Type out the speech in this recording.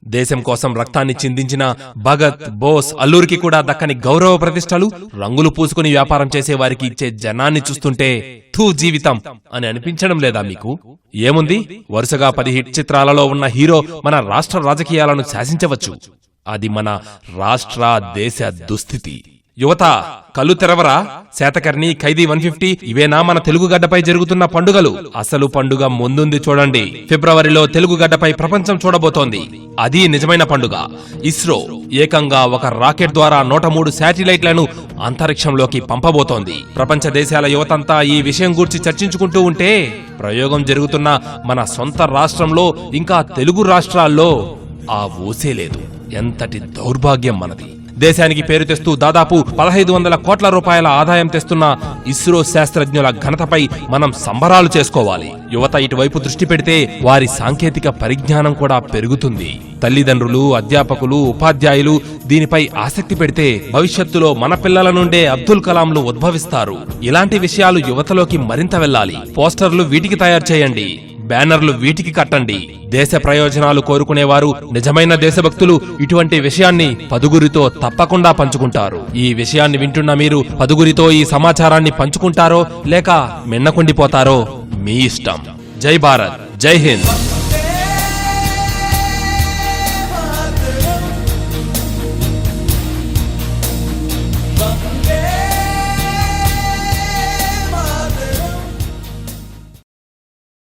దేశం కోసం రక్తాన్ని చిందించిన భగత్, బోస్, అల్లూరికి కూడా దక్కని గౌరవ ప్రతిష్టలు, రంగులు పూసుకుని వ్యాపారం చేసే వారికి ఇచ్చే జనాన్ని చూస్తుంటే థూ జీవితం అని అనిపించడం లేదా మీకు? ఏముంది, వరుసగా 10 హిట్ చిత్రాలలో ఉన్న హీరో మన రాష్ట్ర రాజకీయాలను శాసించవచ్చు. అది మన రాష్ట్ర దేశ దుస్థితి. యువత కళ్ళు తెరవరా? శాతకర్ణి, ఖైదీ 150 ఇవేనా మన తెలుగు గడ్డపై జరుగుతున్న పండుగలు? అసలు పండుగ ముందుంది చూడండి. ఫిబ్రవరిలో తెలుగు గడ్డపై ప్రపంచం చూడబోతోంది. అది నిజమైన పండుగ. ఇస్రో ఏకంగా ఒక రాకెట్ ద్వారా 103 శాటిలైట్లను అంతరిక్షంలోకి పంపబోతోంది. ప్రపంచ దేశాల యువతంతా ఈ విషయం గూర్చి చర్చించుకుంటూ ఉంటే, ప్రయోగం జరుగుతున్న మన సొంత రాష్ట్రంలో, ఇంకా తెలుగు రాష్ట్రాల్లో ఆ ఊసే లేదు. ఎంతటి దౌర్భాగ్యం మనది. దేశానికి పేరు తెస్తూ దాదాపు 1500 కోట్ల రూపాయల ఆదాయం తెస్తున్న ఇస్రో శాస్త్రజ్ఞుల ఘనతపై మనం సంబరాలు చేసుకోవాలి. యువత ఇటువైపు దృష్టి పెడితే వారి సాంకేతిక పరిజ్ఞానం కూడా పెరుగుతుంది. తల్లిదండ్రులు, అధ్యాపకులు, ఉపాధ్యాయులు దీనిపై ఆసక్తి పెడితే భవిష్యత్తులో మన పిల్లల నుండే అబ్దుల్ కలాంలు ఉద్భవిస్తారు. ఇలాంటి విషయాలు యువతలోకి మరింత వెళ్లాలి. పోస్టర్లు వీటికి తయారు చేయండి, బ్యానర్లు వీటికి కట్టండి. దేశ ప్రయోజనాలు కోరుకునేవారు, నిజమైన దేశభక్తులు ఇటువంటి విషయాన్ని 10గురితో తప్పకుండా పంచుకుంటారు. ఈ విషయాన్ని వింటున్న మీరు 10గురితో ఈ సమాచారాన్ని పంచుకుంటారో లేక మిన్నకుండిపోతారో మీ ఇష్టం. జై భారత్, జై హింద్.